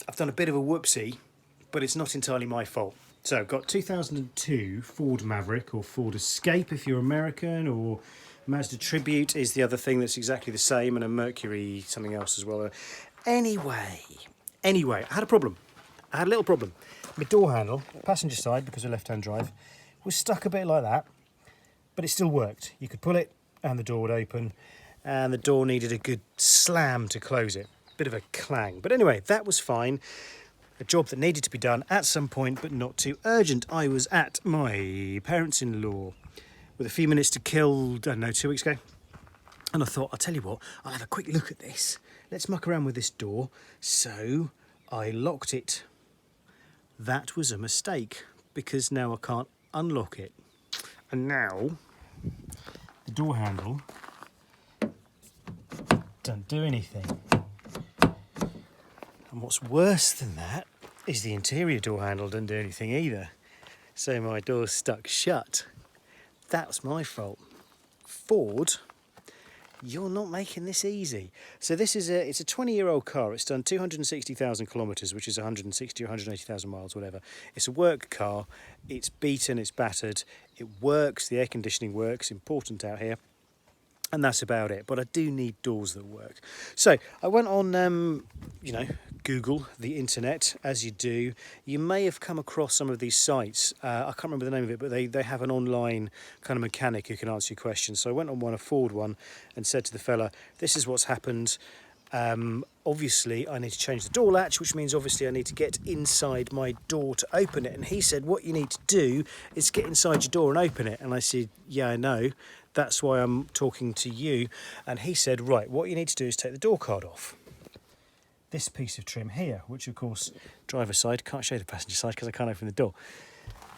I've done a bit of a whoopsie, but it's not entirely my fault. So I've got 2002 Ford Maverick, or Ford Escape if you're American, or Mazda Tribute is the other thing that's exactly the same, and a Mercury something else as well. Anyway, I had a problem. I had a little problem. My door handle, passenger side, because of left-hand drive, was stuck a bit like that, but it still worked. You could pull it and the door would open, and the door needed a good slam to close it. Bit of a clang. But anyway, that was fine. A job that needed to be done at some point, but not too urgent. I was at my parents-in-law with a few minutes to kill, I don't know, 2 weeks ago. And I thought, I'll tell you what, I'll have a quick look at this. Let's muck around with this door. So I locked it. That was a mistake, because now I can't unlock it. And now the door handle doesn't do anything. And what's worse than that is the interior door handle doesn't do anything either. So my door's stuck shut. That's my fault. Ford, you're not making this easy. So this is it's a 20-year-old car. It's done 260,000 kilometres, which is 160 or 180,000 miles, whatever. It's a work car. It's beaten, it's battered. It works, the air conditioning works, important out here. And that's about it. But I do need doors that work. So I went on, Google, the internet, as you do. You may have come across some of these sites. I can't remember the name of it, but they have an online kind of mechanic who can answer your questions. So I went on a Ford one, and said to the fella, this is what's happened. Obviously, I need to change the door latch, which means obviously I need to get inside my door to open it. And he said, what you need to do is get inside your door and open it. And I said, yeah, I know. That's why I'm talking to you. And he said, right, what you need to do is take the door card off. This piece of trim here, which of course, driver side, can't show the passenger side because I can't open the door.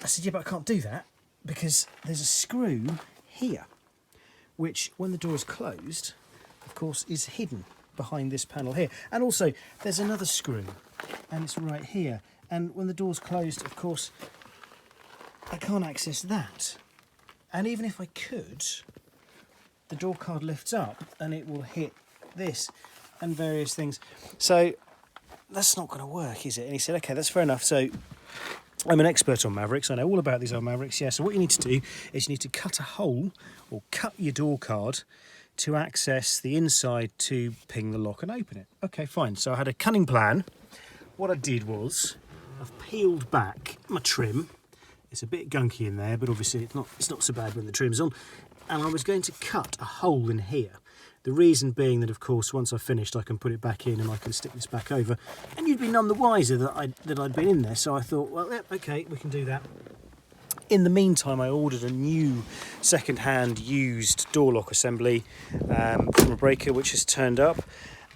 I said, yeah, but I can't do that because there's a screw here, which when the door is closed, of course, is hidden behind this panel here. And also, there's another screw, and it's right here. And when the door's closed, of course, I can't access that. And even if I could, the door card lifts up and it will hit this and various things. So that's not going to work, is it? And he said, okay, that's fair enough. So I'm an expert on Mavericks. I know all about these old Mavericks. Yeah, so what you need to do is you need to cut a hole or cut your door card to access the inside to ping the lock and open it. Okay, fine. So I had a cunning plan. What I did was I've peeled back my trim. It's a bit gunky in there, but obviously it's not so bad when the trim's on. And I was going to cut a hole in here. The reason being that, of course, once I've finished, I can put it back in and I can stick this back over. And you'd be none the wiser that I'd been in there. So I thought, well, yeah, okay, we can do that. In the meantime, I ordered a new second-hand used door lock assembly from a breaker, which has turned up.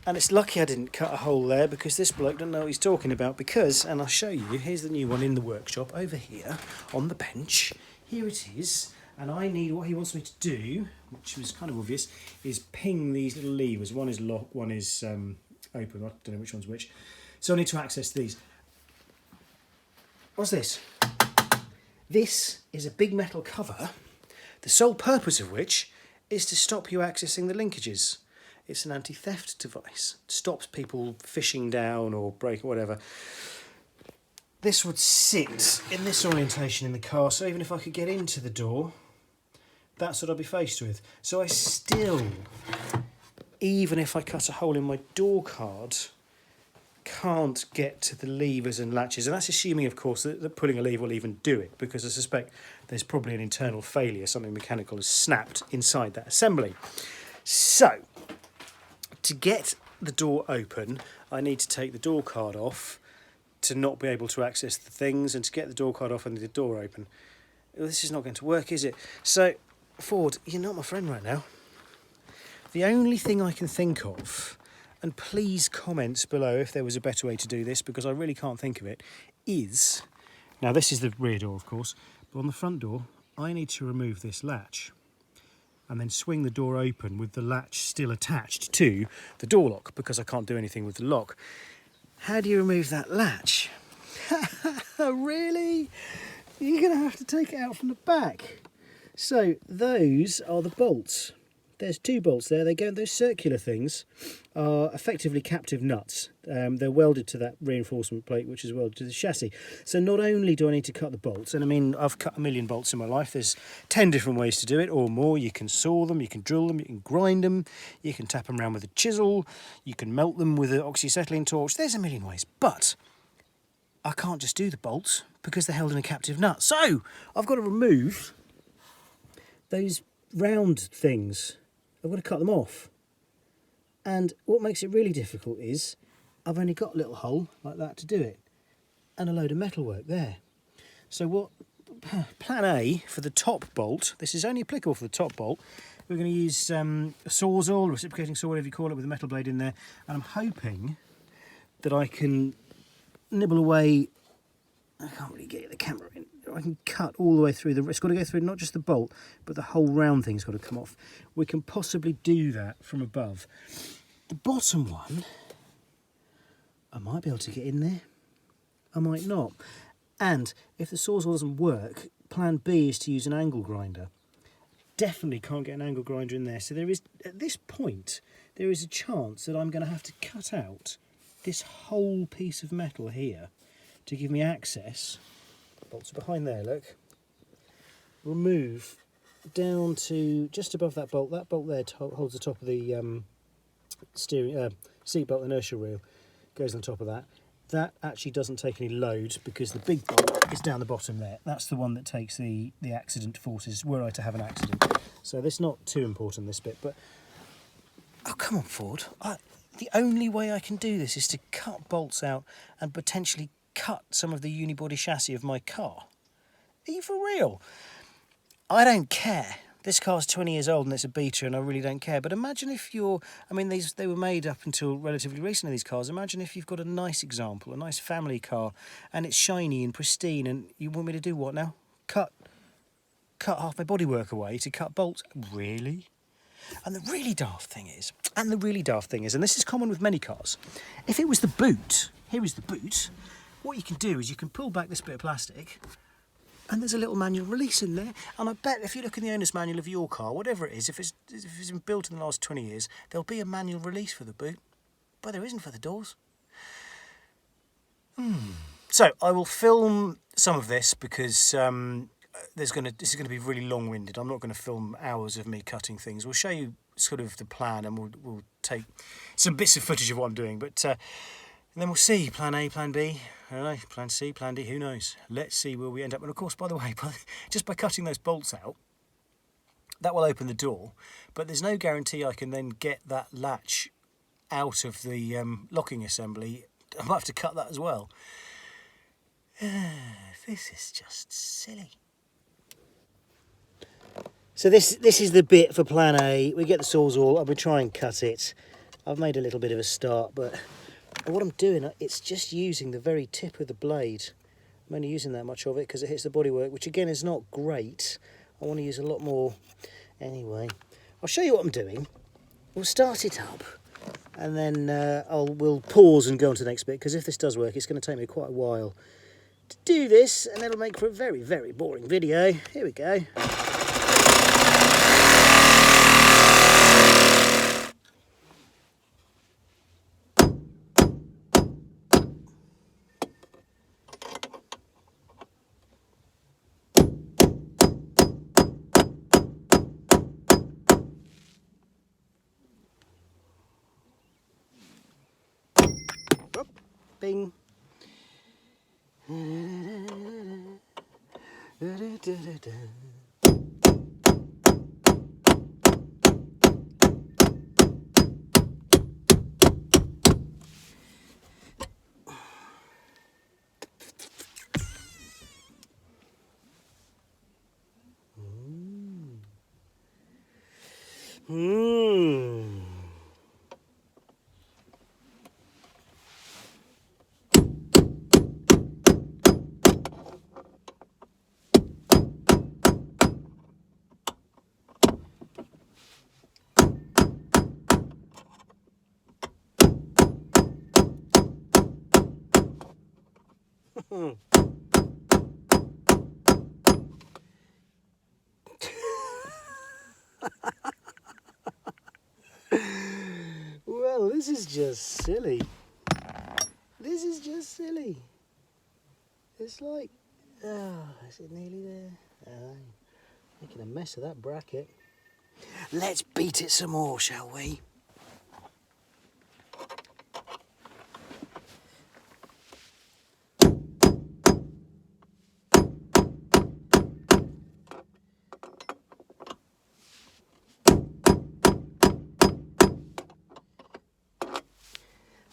And it's lucky I didn't cut a hole there, because this bloke doesn't know what he's talking about. Because, and I'll show you, here's the new one in the workshop over here on the bench. Here it is. And I need, what he wants me to do, which was kind of obvious, is ping these little levers. One is locked, one is open. I don't know which one's which. So I need to access these. What's this? This is a big metal cover, the sole purpose of which is to stop you accessing the linkages. It's an anti-theft device. It stops people fishing down or break or whatever. This would sit in this orientation in the car, so even if I could get into the door, that's what I'd be faced with. So I still, even if I cut a hole in my door card, can't get to the levers and latches. And that's assuming, of course, that pulling a lever will even do it, because I suspect there's probably an internal failure. Something mechanical has snapped inside that assembly. So, to get the door open, I need to take the door card off to not be able to access the things, and to get the door card off, I need the door open. Well, this is not going to work, is it? So, Ford, you're not my friend right now. The only thing I can think of, and please comment below if there was a better way to do this, because I really can't think of it, is... Now, this is the rear door, of course, but on the front door, I need to remove this latch and then swing the door open with the latch still attached to the door lock, because I can't do anything with the lock. How do you remove that latch? Really? You're going to have to take it out from the back. So those are the bolts. there's 2 bolts there. They go, those circular things are effectively captive nuts. They're welded to that reinforcement plate, which is welded to the chassis. So not only do I need to cut the bolts, and I mean, I've cut a million bolts in my life. There's 10 different ways to do it, or more. You can saw them, you can drill them, you can grind them, you can tap them around with a chisel, you can melt them with an oxyacetylene torch. There's a million ways, but I can't just do the bolts because they're held in a captive nut. So I've got to remove those round things. I've got to cut them off. And what makes it really difficult is I've only got a little hole like that to do it, and a load of metalwork there. So what plan A for the top bolt, this is only applicable for the top bolt, we're going to use a sawzall, reciprocating saw, whatever you call it, with a metal blade in there, and I'm hoping that I can nibble away. I can't really get the camera in. I can cut all the way through it's got to go through not just the bolt, but the whole round thing's got to come off. We can possibly do that from above. The bottom one, I might be able to get in there. I might not. And if the sawzall doesn't work, plan B is to use an angle grinder. Definitely can't get an angle grinder in there. So there is, at this point, there is a chance that I'm going to have to cut out this whole piece of metal here to give me access. Bolts are behind there, look. Remove down to just above that bolt. That bolt there holds the top of the seat belt inertia wheel. Goes on top of that. That actually doesn't take any load because the big bolt is down the bottom there. That's the one that takes the accident forces were I to have an accident. So this is not too important, this bit, but oh, come on, Ford. The only way I can do this is to cut bolts out and potentially cut some of the unibody chassis of my car. Are you for real? I don't care. This car's 20 years old and it's a beta and I really don't care. But imagine if you're, I mean, they were made up until relatively recently, these cars. Imagine if you've got a nice example, a nice family car, and it's shiny and pristine, and you want me to do what now? Cut half my bodywork away to cut bolts? Really? And the really daft thing is, and this is common with many cars, if it was the boot, here is the boot, what you can do is you can pull back this bit of plastic, and there's a little manual release in there. And I bet if you look in the owner's manual of your car, whatever it is, if it's been built in the last 20 years, there'll be a manual release for the boot, but there isn't for the doors. So I will film some of this because this is going to be really long-winded. I'm not going to film hours of me cutting things. We'll show you sort of the plan, and we'll take some bits of footage of what I'm doing, but and then we'll see plan A, plan B, I don't know, plan C, plan D, who knows. Let's see where we end up. And of course, by the way, just by cutting those bolts out, that will open the door, but there's no guarantee I can then get that latch out of the locking assembly. I might have to cut that as well. This is just silly. So this is the bit for plan A. We get the sawzall, I'll be trying to cut it. I've made a little bit of a start, but what I'm doing, it's just using the very tip of the blade. I'm only using that much of it because it hits the bodywork, which again is not great. I want to use a lot more. Anyway, I'll show you what I'm doing. We'll start it up, and then we'll pause and go on to the next bit, because if this does work, it's going to take me quite a while to do this, and it'll make for a very, very boring video. Here we go. Bing. This is just silly. This is just silly. It's like, is it nearly there? Making a mess of that bracket. Let's beat it some more, shall we?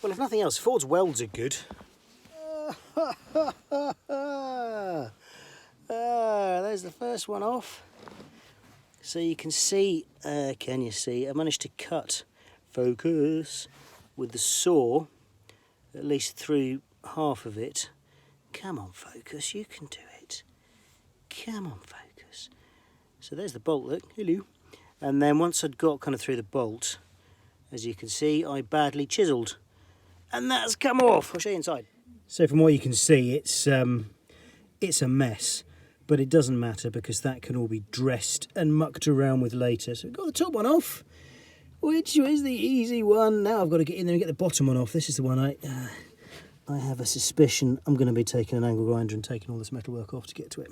Well, if nothing else, Ford's welds are good. There's the first one off. So you can see, can you see, I managed to cut, focus, with the saw, at least through half of it. Come on, focus, you can do it. Come on, focus. So there's the bolt, look, hello. And then once I'd got kind of through the bolt, as you can see, I badly chiselled. And that's come off. I'll show you inside. So from what you can see, it's a mess, but it doesn't matter because that can all be dressed and mucked around with later. So we've got the top one off, which is the easy one. Now I've got to get in there and get the bottom one off. This is the one I have a suspicion I'm going to be taking an angle grinder and taking all this metalwork off to get to it.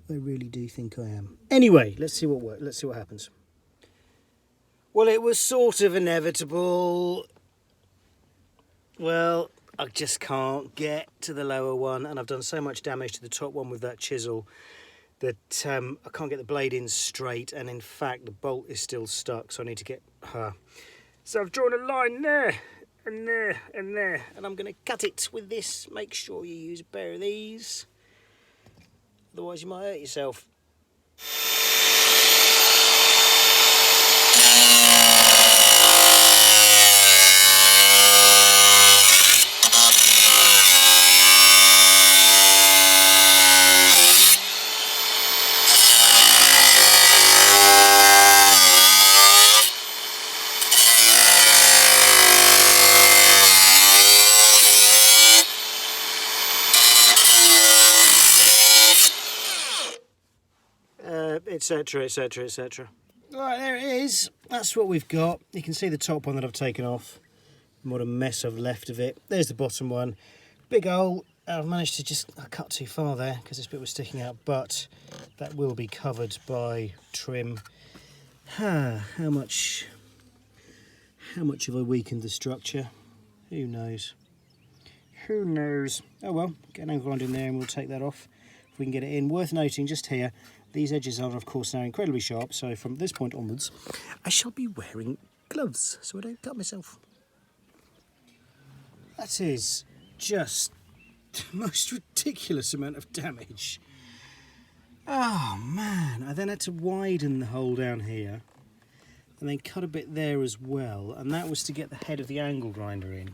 I really do think I am. Anyway, let's see what works. Let's see what happens. Well, it was sort of inevitable. Well, I just can't get to the lower one, and I've done so much damage to the top one with that chisel that I can't get the blade in straight, and in fact the bolt is still stuck, so I need to get her. So I've drawn a line there, and there, and there, and I'm going to cut it with this. Make sure you use a pair of these, otherwise you might hurt yourself. Etc, etc, etc. Right, there it is. That's what we've got. You can see the top one that I've taken off and what a mess I've left of it. There's the bottom one. Big hole. I've managed to just cut too far there because this bit was sticking out, but that will be covered by trim. How much have I weakened the structure? Who knows? Who knows? Oh well, get an angle grinder in there and we'll take that off if we can get it in. Worth noting just here, these edges are of course now incredibly sharp, so from this point onwards I shall be wearing gloves so I don't cut myself. That is just the most ridiculous amount of damage. Oh man, I then had to widen the hole down here and then cut a bit there as well, and that was to get the head of the angle grinder in.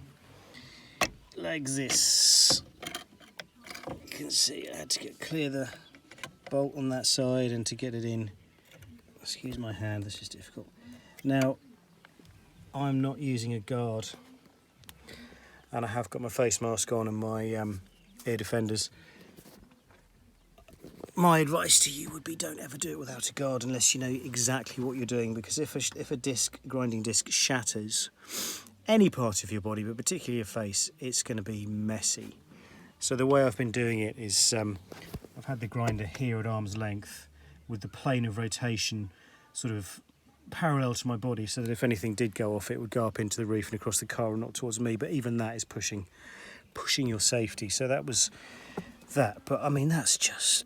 Like this. You can see I had to clear the bolt on that side and to get it in. Excuse my hand, this is difficult. Now, I'm not using a guard, and I have got my face mask on and my ear defenders. My advice to you would be don't ever do it without a guard unless you know exactly what you're doing, because if a grinding disc shatters any part of your body, but particularly your face, it's going to be messy. So the way I've been doing it is I've had the grinder here at arm's length with the plane of rotation sort of parallel to my body, so that if anything did go off, it would go up into the roof and across the car and not towards me. But even that is pushing your safety. So that was that. But I mean, that's just...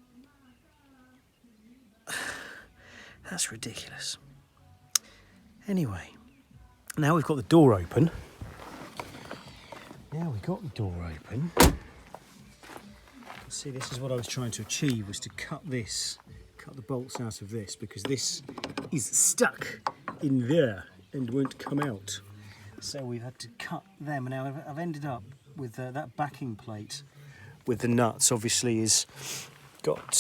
that's ridiculous. Anyway, now we've got the door open. See, this is what I was trying to achieve, was to cut the bolts out of this, because this is stuck in there and won't come out. So we've had to cut them, and now I've ended up with that backing plate with the nuts obviously is got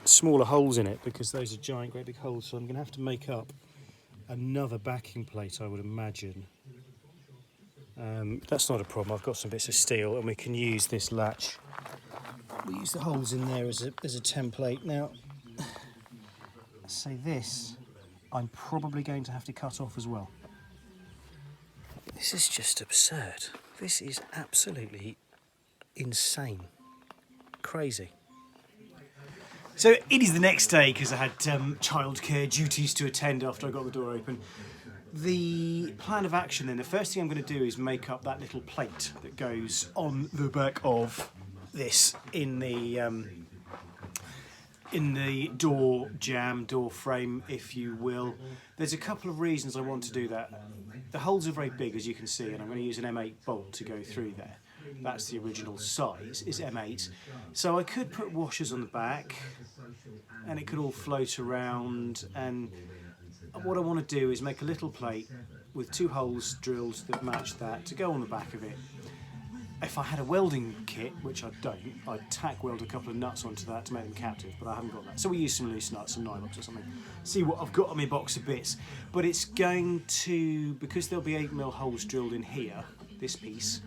smaller holes in it, because those are giant, great big holes, so I'm going to have to make up another backing plate, I would imagine. That's not a problem. I've got some bits of steel and we can use this latch. We use the holes in there as a template. Now, say this, I'm probably going to have to cut off as well. This is just absurd. This is absolutely insane. Crazy. So it is the next day because I had childcare duties to attend after I got the door open. The plan of action then, the first thing I'm going to do is make up that little plate that goes on the back of this in the door jamb, door frame, if you will. There's a couple of reasons I want to do that. The holes are very big, as you can see, and I'm going to use an M8 bolt to go through there. That's the original size, is M8. So I could put washers on the back and it could all float around, and what I want to do is make a little plate with 2 holes drilled that match that to go on the back of it. If I had a welding kit, which I don't, I'd tack weld a couple of nuts onto that to make them captive, but I haven't got that. So we use some loose nuts, some nylox or something. See what I've got on my box of bits. But it's going to, because there'll be 8mm holes drilled in here, this piece,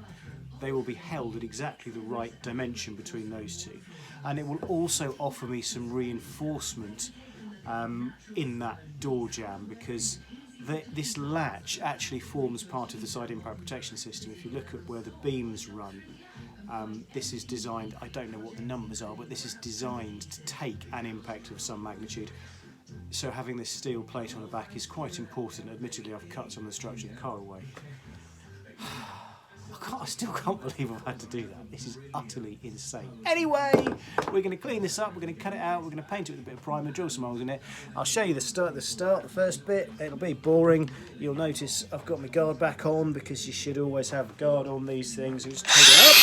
they will be held at exactly the right dimension between those two. And it will also offer me some reinforcement in that door jamb, because this latch actually forms part of the side impact protection system. If you look at where the beams run, this is designed, I don't know what the numbers are, but this is designed to take an impact of some magnitude. So having this steel plate on the back is quite important. Admittedly, I've cut some of the structure of the car away. I still can't believe I've had to do that. This is utterly insane. Anyway, we're going to clean this up, we're going to cut it out, we're going to paint it with a bit of primer, drill some holes in it. I'll show you the first bit. It'll be boring. You'll notice I've got my guard back on, because you should always have a guard on these things. Just take it up.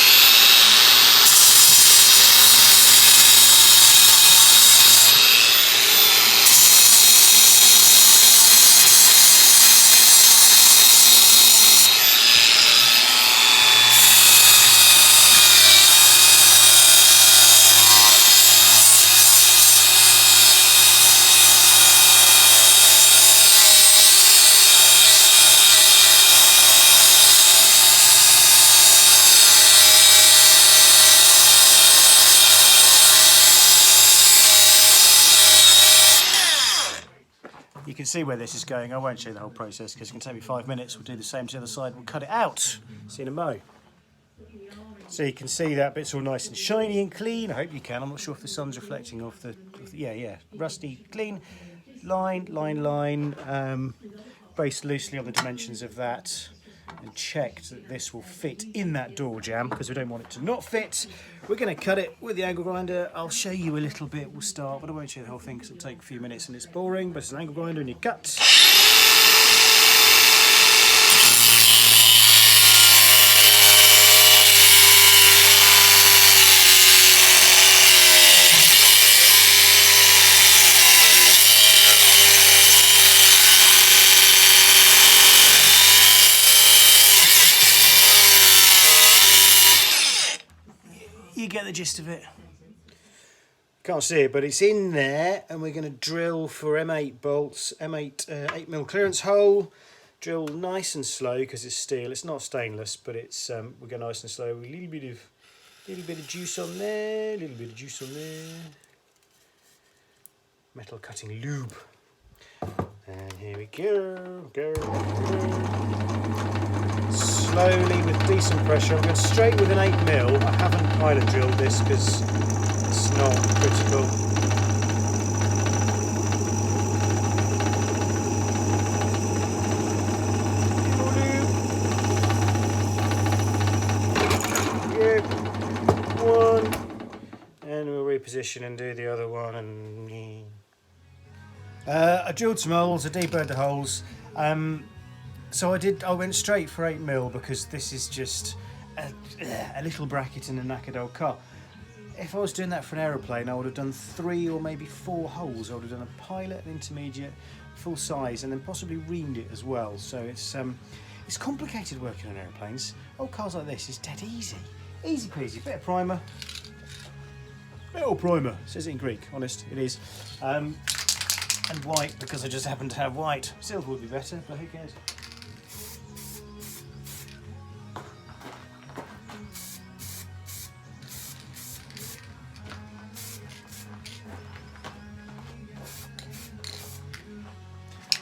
You can see where this is going. I won't show you the whole process because it can take me 5 minutes. We'll do the same to the other side. We'll cut it out. See you in a mo. So you can see that bit's all nice and shiny and clean. I hope you can. I'm not sure if the sun's reflecting off the yeah. Rusty, clean. Line. Based loosely on the dimensions of that. And checked that this will fit in that door jamb, because we don't want it to not fit. We're going to cut it with the angle grinder. I'll show you a little bit. We'll start, but I won't show you the whole thing because it'll take a few minutes and it's boring. But it's an angle grinder and you cut. You get the gist of it. Can't see it, but it's in there, and we're going to drill for M8 bolts, M8 8mm clearance hole. Drill nice and slow because it's steel. It's not stainless, but it's we go nice and slow. A little bit of juice on there, Metal cutting lube, and here we go. Slowly with decent pressure. I'm going straight with an 8mm. I haven't pilot drilled this because it's not critical. Good. One. And we'll reposition and do the other one. And I drilled some holes. I deburred the holes. So I went straight for 8mm because this is just a little bracket in a knackered old car. If I was doing that for an aeroplane, I would have done 3 or maybe 4 holes. I would have done a pilot, an intermediate, full size, and then possibly reamed it as well. So it's complicated working on aeroplanes. Old cars like this is dead easy. Easy peasy. Bit of primer. Little primer. It says it in Greek, honest, it is. And white, because I just happen to have white. Silver would be better, but who cares?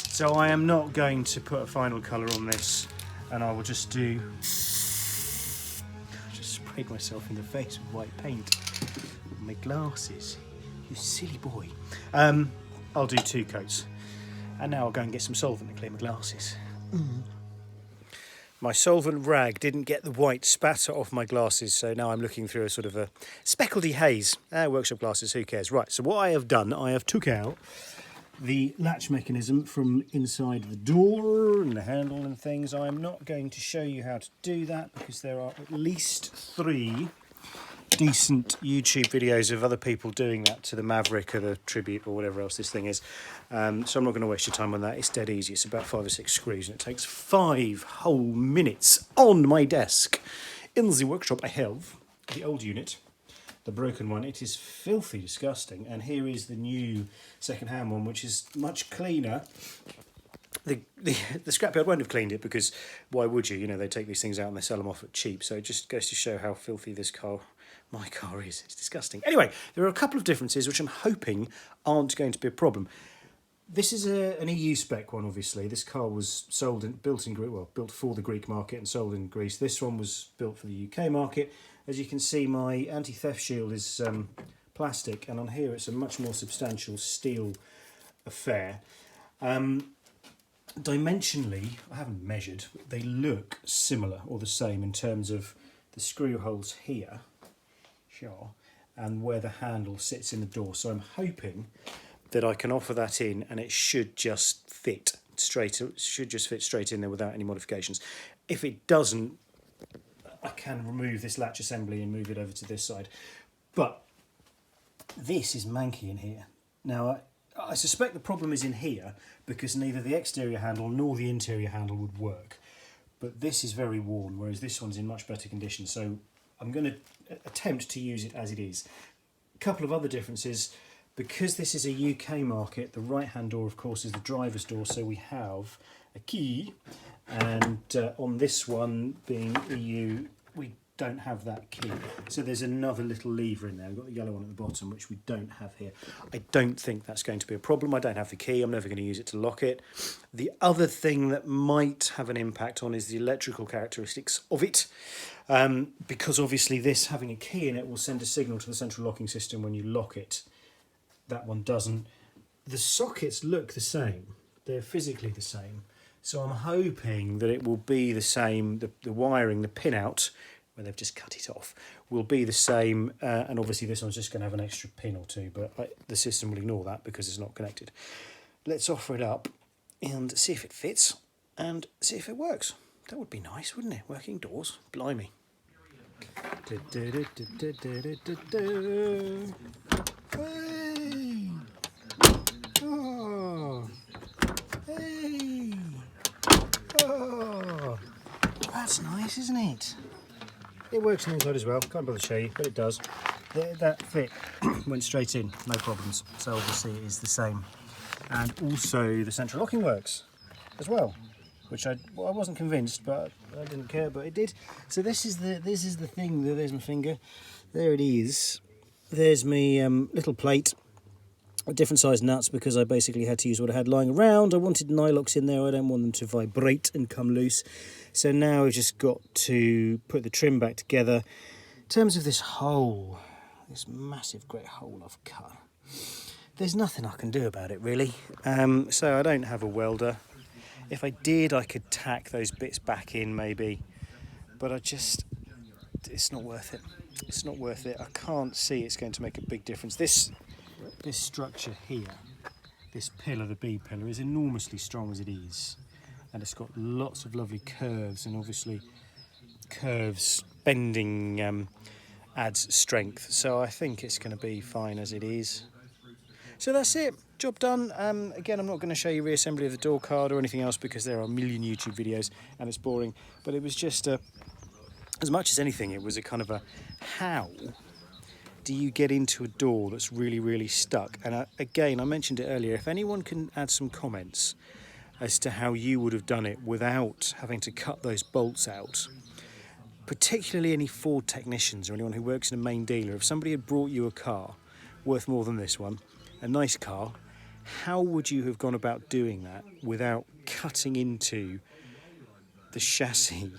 So I am not going to put a final colour on this and I will just do... I just sprayed myself in the face with white paint. My glasses. You silly boy. I'll do 2 coats. And now I'll go and get some solvent to clean my glasses. My solvent rag didn't get the white spatter off my glasses, so now I'm looking through a sort of a speckledy haze. Workshop glasses, who cares? Right, so what I have done, I have took out the latch mechanism from inside the door and the handle and things. I'm not going to show you how to do that because there are at least 3 decent YouTube videos of other people doing that to the Maverick or the Tribute or whatever else this thing is. So I'm not going to waste your time on that. It's dead easy. It's about 5 or 6 screws and it takes 5 whole minutes on my desk. In the workshop I have the old unit, the broken one. It is filthy disgusting, and here is the new second-hand one, which is much cleaner. The scrapyard won't have cleaned it because why would you? You know, they take these things out and they sell them off at cheap. So it just goes to show how filthy my car is. It's disgusting. Anyway, there are a couple of differences which I'm hoping aren't going to be a problem. This is an EU spec one, obviously. This car was built for the Greek market and sold in Greece. This one was built for the UK market. As you can see, my anti-theft shield is plastic, and on here it's a much more substantial steel affair. Dimensionally, I haven't measured, they look similar or the same in terms of the screw holes here, sure, and where the handle sits in the door. So I'm hoping that I can offer that in and it should just fit straight in there without any modifications. If it doesn't, I can remove this latch assembly and move it over to this side. But this is manky in here. Now, I suspect the problem is in here because neither the exterior handle nor the interior handle would work. But this is very worn, whereas this one's in much better condition. So I'm going to attempt to use it as it is. A couple of other differences. Because this is a UK market, the right-hand door, of course, is the driver's door. So we have a key. And on this one, being EU, we don't have that key. So there's another little lever in there. We've got the yellow one at the bottom, which we don't have here. I don't think that's going to be a problem. I don't have the key. I'm never going to use it to lock it. The other thing that might have an impact on is the electrical characteristics of it. Because obviously this, having a key in it, will send a signal to the central locking system when you lock it. That one doesn't. The sockets look the same. They're physically the same. So I'm hoping that it will be the same, the wiring, the pin out, where they've just cut it off, will be the same. And obviously this one's just going to have an extra pin or two, but the system will ignore that because it's not connected. Let's offer it up and see if it fits and see if it works. That would be nice, wouldn't it? Working doors, blimey. Hey! Oh! Hey! Oh! That's nice, isn't it? It works on the inside as well. Can't bother to show you, but it does. That fit went straight in, no problems. So obviously it is the same. And also the central locking works as well, which I wasn't convinced, but I didn't care, but it did. So this is the thing. There's my finger. There it is. There's my little plate. Different size nuts because I basically had to use what I had lying around. I wanted nylocks in there. I don't want them to vibrate and come loose. So now I've just got to put the trim back together. In terms of this hole, this massive great hole I've cut, there's nothing I can do about it really. So I don't have a welder. If I did, I could tack those bits back in maybe, but it's not worth it. It's not worth it. I can't see it's going to make a big difference. This structure here, this pillar, the B pillar, is enormously strong as it is, and it's got lots of lovely curves, and obviously curves bending adds strength, so I think it's going to be fine as it is. So that's it, job done. Again, I'm not going to show you reassembly of the door card or anything else because there are a million YouTube videos and it's boring, but it was just as much as anything, it was a kind of a how do you get into a door that's really, really stuck? And again, I mentioned it earlier, if anyone can add some comments as to how you would have done it without having to cut those bolts out, particularly any Ford technicians or anyone who works in a main dealer, if somebody had brought you a car worth more than this one, a nice car, how would you have gone about doing that without cutting into the chassis,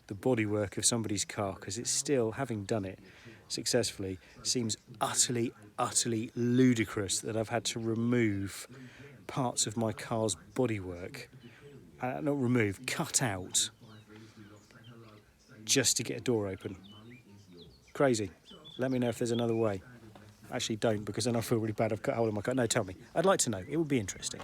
the bodywork of somebody's car, because it's still, having done it successfully, seems utterly, utterly ludicrous that I've had to remove parts of my car's bodywork, not remove, cut out, just to get a door open. Crazy. Let me know if there's another way. Actually, don't, because then I feel really bad I've cut a hole in my car. No, tell me. I'd like to know. It would be interesting.